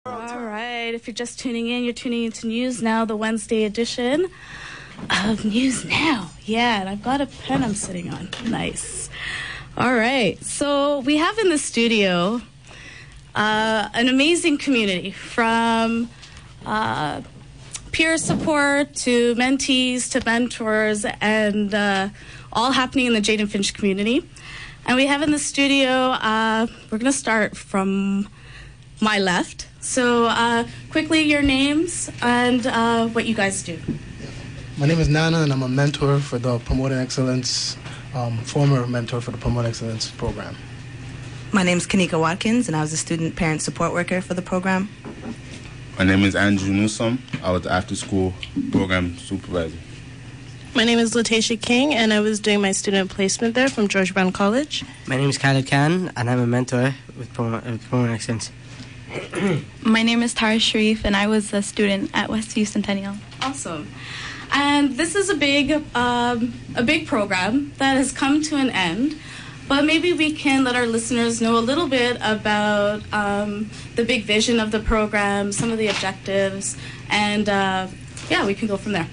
All right, if you're just tuning in, you're tuning into News Now, the Wednesday edition of News Now. Yeah, and I've got a pen I'm sitting on. Nice. All right, so we have in the studio an amazing community from peer support to mentees to mentors, and all happening in the Jayden Finch community. And we have in the studio, we're going to start from my left. So quickly, your names and what you guys do. My name is Nana, and I'm a mentor for the Promoting Excellence, former mentor for the Promoting Excellence program. My name is Kanika Watkins, and I was a student parent support worker for the program. My name is Andrew Newsom. I was the after-school program supervisor. My name is Latasha King, and I was doing my student placement there from George Brown College. My name is Khaled Khan, and I'm a mentor with Promoting Excellence. My name is Tara Sharif, and I was a student at Westview Centennial. Awesome. And this is a big program that has come to an end, but maybe we can let our listeners know a little bit about the big vision of the program, some of the objectives, and we can go from there.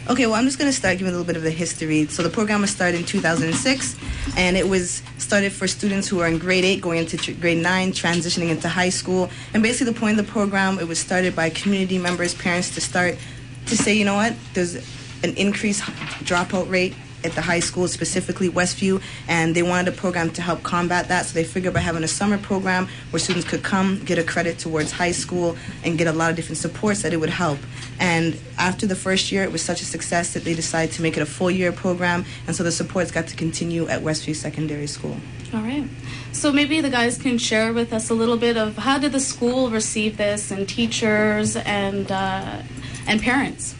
Okay, well, I'm just going to start giving a little bit of the history. So the program was started in 2006, and it was started for students who are in grade 8 going into grade 9, transitioning into high school. And basically the point of the program, it was started by community members, parents to say, you know what, there's an increased dropout rate at the high school, specifically Westview, and they wanted a program to help combat that. So they figured by having a summer program where students could come, get a credit towards high school, and get a lot of different supports, that it would help. And after the first year, it was such a success that they decided to make it a full-year program, and so the supports got to continue at Westview Secondary School. All right. So maybe the guys can share with us a little bit of how did the school receive this, and teachers and parents?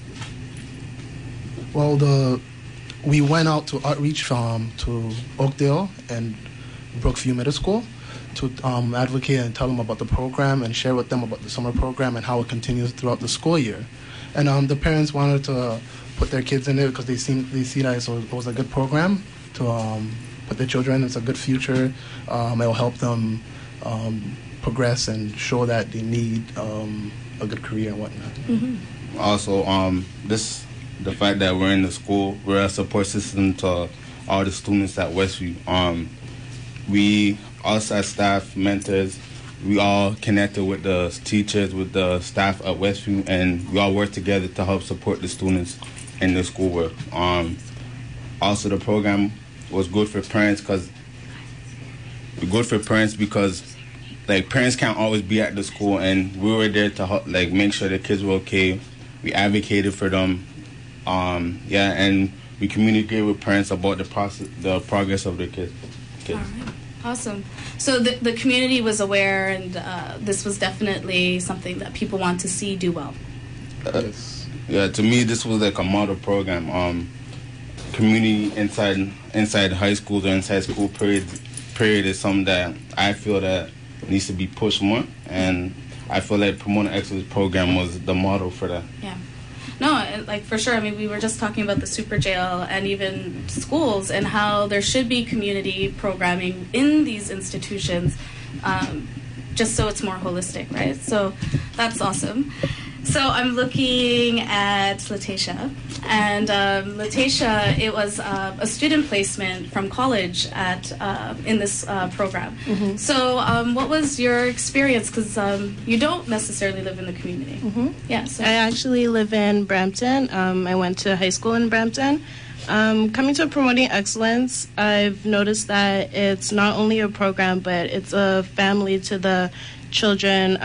Well, we went out to outreach to Oakdale and Brookview Middle School to advocate and tell them about the program and share with them about the summer program and how it continues throughout the school year. And the parents wanted to put their kids in it because they see that it was a good program to put their children in. It's a good future. It'll help them progress and show that they need a good career and whatnot. Mm-hmm. Also, the fact that we're in the school, we're a support system to all the students at Westview. We, us as staff, mentors, we all connected with the teachers, with the staff at Westview, and we all work together to help support the students in their schoolwork. Also, the program was good for parents because parents can't always be at the school, and we were there to help, make sure the kids were okay. We advocated for them. And we communicate with parents about the progress of their kids. All right, awesome. So the community was aware, and this was definitely something that people want to see do well. To me, this was like a model program. Community inside high schools or inside school period is something that I feel that needs to be pushed more, and I feel like Promoting Excellence program was the model for that. Yeah. No, for sure. I mean, we were just talking about the super jail and even schools and how there should be community programming in these institutions, just so it's more holistic, right? So that's awesome. So I'm looking at Latasha, and Latasha, it was a student placement from college in this program. Mm-hmm. So what was your experience? Because you don't necessarily live in the community. Mm-hmm. Yeah. So. I actually live in Brampton. I went to high school in Brampton. Coming to Promoting Excellence, I've noticed that it's not only a program, but it's a family to the children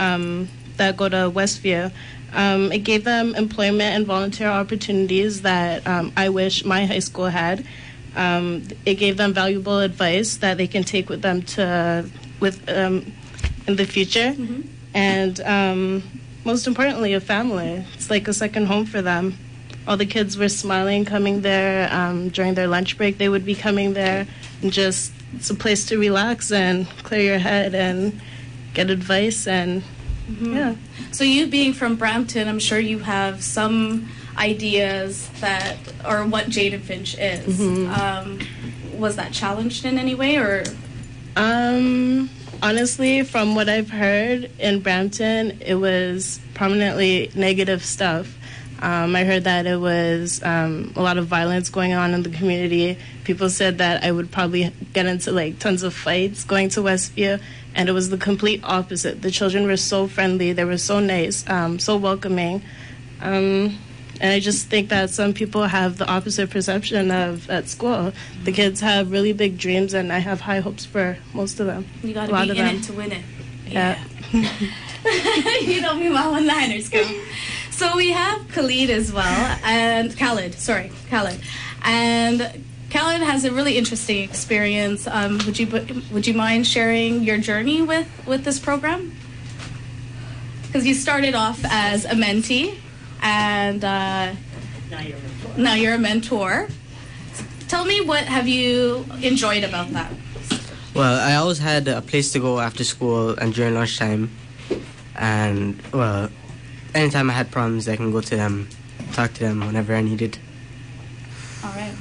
that go to Westview. It gave them employment and volunteer opportunities that I wish my high school had. It gave them valuable advice that they can take with them in the future. Mm-hmm. And most importantly, a family. It's like a second home for them. All the kids were smiling coming there. During their lunch break, they would be coming there. And just, it's a place to relax and clear your head and get advice and yeah. So you being from Brampton, I'm sure you have some ideas or what Jayden Finch is. Mm-hmm. Was that challenged in any way, or? honestly, from what I've heard in Brampton, it was prominently negative stuff. I heard that it was a lot of violence going on in the community. People said that I would probably get into like tons of fights going to Westview, and it was the complete opposite. The children were so friendly, they were so nice, so welcoming. And I just think that some people have the opposite perception of at school. The kids have really big dreams, and I have high hopes for most of them. You got to be in it to win it. Yeah. You know me well when Niners go. So we have Khalid as well, and Khalid. And Khalid has a really interesting experience. Would you mind sharing your journey with this program? Because you started off as a mentee, and now you're a mentor. Tell me, what have you enjoyed about that? Well, I always had a place to go after school and during lunchtime. And, well, anytime I had problems, I can go to them, talk to them whenever I needed. All right.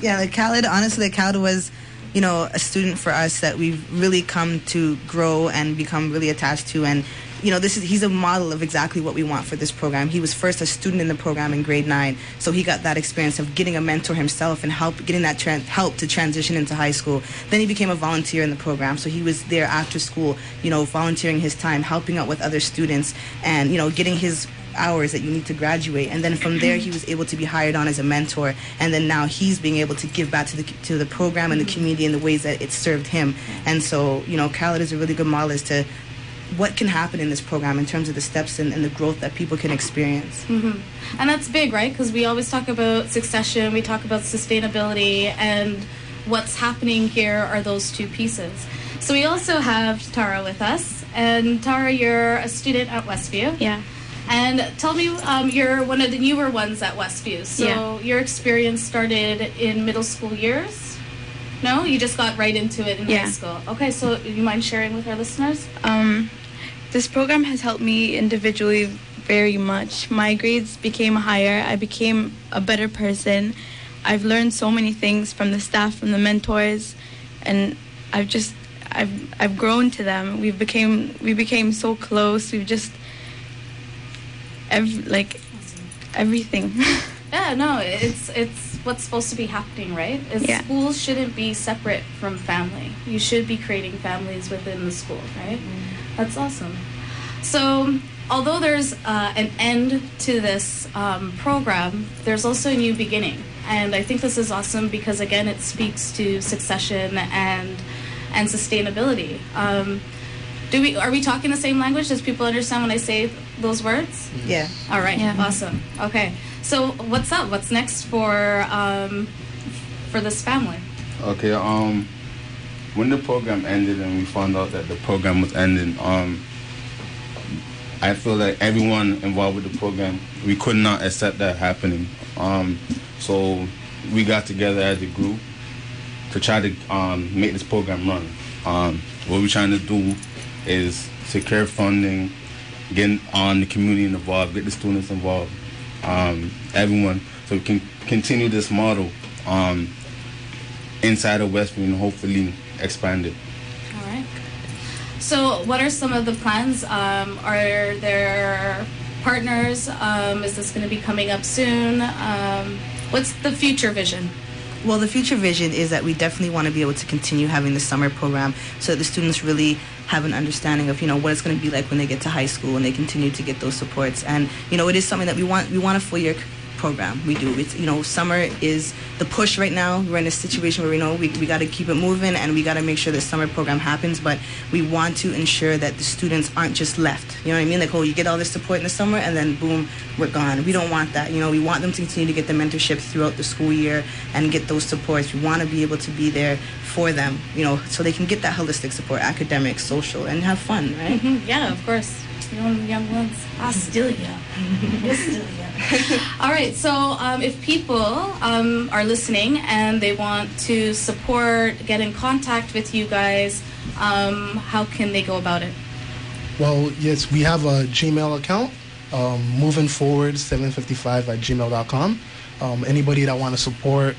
Yeah, like Khalid, honestly, Khalid was, a student for us that we've really come to grow and become really attached to. And, he's a model of exactly what we want for this program. He was first a student in the program in grade 9, so he got that experience of getting a mentor himself and getting that help to transition into high school. Then he became a volunteer in the program, so he was there after school, volunteering his time, helping out with other students, and, getting his hours that you need to graduate. And then from there he was able to be hired on as a mentor, and then now he's being able to give back to the program and the community in the ways that it served him. And so Khalid is a really good model as to what can happen in this program in terms of the steps and the growth that people can experience. Mm-hmm. And that's big, right? Because we always talk about succession, we talk about sustainability, and what's happening here are those two pieces. So we also have Tara with us, and Tara, you're a student at Westview. Yeah. And tell me, you're one of the newer ones at Westview. So your experience started in middle school years? No? You just got right into it in high school. Okay, so you mind sharing with our listeners? This program has helped me individually very much. My grades became higher. I became a better person. I've learned so many things from the staff, from the mentors, and I've grown to them. We became so close. We've just everything. Yeah, no, it's what's supposed to be happening, right? Schools shouldn't be separate from family. You should be creating families within the school, right? That's awesome. So, although there's an end to this program, there's also a new beginning. And I think this is awesome because, again, it speaks to succession and sustainability. Are we talking the same language? Does people understand when I say those words? Yeah. All right. Yeah. Awesome. Okay. So what's up? What's next for this family? Okay. When the program ended and we found out that the program was ending, I feel like everyone involved with the program, we could not accept that happening. So we got together as a group to try to make this program run. What we're trying to do is secure funding, get the community involved, get the students involved, everyone, so we can continue this model inside of Westview and hopefully expand it. All right. So what are some of the plans? Are there partners? Is this going to be coming up soon? What's the future vision? Well, the future vision is that we definitely want to be able to continue having the summer program so that the students really have an understanding of, what it's going to be like when they get to high school and they continue to get those supports. And, it is something that we want a full year program. We do. It's, summer is the push right now. We're in a situation where we know we got to keep it moving and we got to make sure the summer program happens, but we want to ensure that the students aren't just left. You know what I mean? Like, you get all this support in the summer and then boom, we're gone. We don't want that. We want them to continue to get the mentorship throughout the school year and get those supports. We want to be able to be there for them, so they can get that holistic support, academic, social, and have fun, right? Mm-hmm. Yeah, of course. Young ones. Still young. All right, so if people are listening and they want to support, get in contact with you guys, how can they go about it? Well, yes, we have a Gmail account, movingforward755@gmail.com. Anybody that want to support,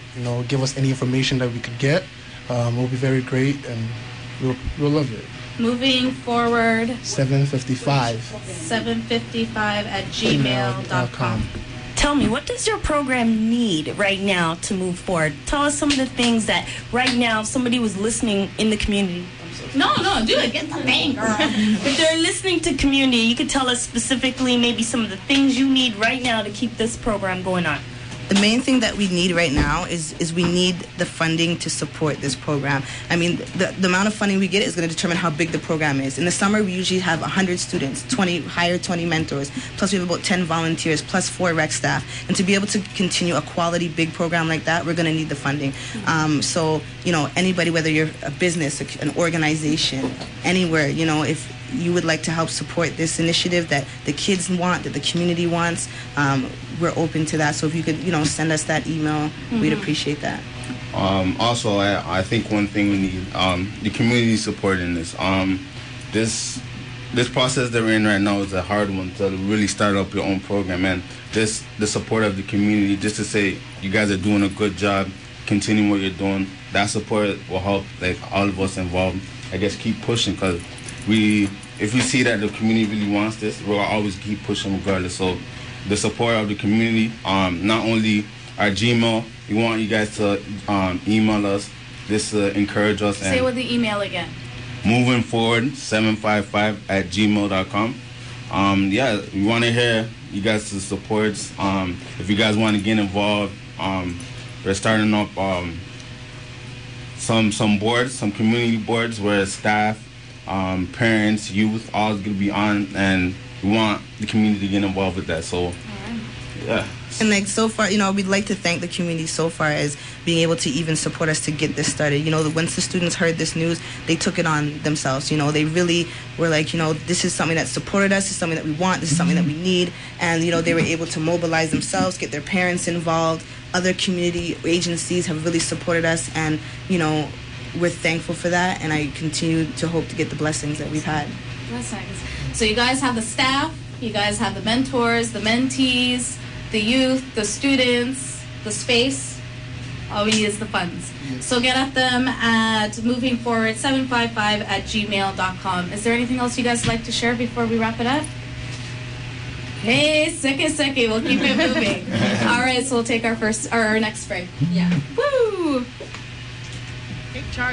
give us any information that we could get, will be very great, and We'll love it. Moving forward, 755 at gmail.com. Tell me, what does your program need right now to move forward? Tell us some of the things that right now, if somebody was listening in the community. No, do it. Get the thing, girl. If they're listening to community, you could tell us specifically maybe some of the things you need right now to keep this program going on. The main thing that we need right now is we need the funding to support this program. I mean, the amount of funding we get is going to determine how big the program is. In the summer, we usually have 100 students, 20 mentors, plus we have about 10 volunteers, plus 4 rec staff. And to be able to continue a quality big program like that, we're going to need the funding. So, anybody, whether you're a business, an organization, anywhere, if you would like to help support this initiative that the kids want, that the community wants, we're open to that. So if you could, send us that email, we'd appreciate that. Also, I think one thing we need, the community support in this. This process that we're in right now is a hard one to really start up your own program, and the support of the community, just to say you guys are doing a good job, continue what you're doing. That support will help, all of us involved, I guess, keep pushing, because if we see that the community really wants this, we'll always keep pushing regardless. So the support of the community, not only our Gmail, we want you guys to email us, this encourage us. Say with the email again. Moving forward, 755 at gmail.com. We want to hear you guys' supports. If you guys want to get involved, we're starting up some boards, some community boards where staff, parents, youth, all is going to be on, and we want the community to get involved with that. So, yeah. And so far, we'd like to thank the community so far as being able to even support us to get this started. Once the students heard this news, they took it on themselves. They really were like, this is something that supported us, this is something that we want, this is something that we need. And, they were able to mobilize themselves, get their parents involved. Other community agencies have really supported us, and, we're thankful for that, and I continue to hope to get the blessings that we've had. Blessings. So you guys have the staff, you guys have the mentors, the mentees, the youth, the students, the space. All we need is the funds. So get at them at moving forward 755 at gmail.com. Is there anything else you guys would like to share before we wrap it up? Hey, second, we'll keep it moving. All right, so we'll take our next break. Yeah. Woo! CHRY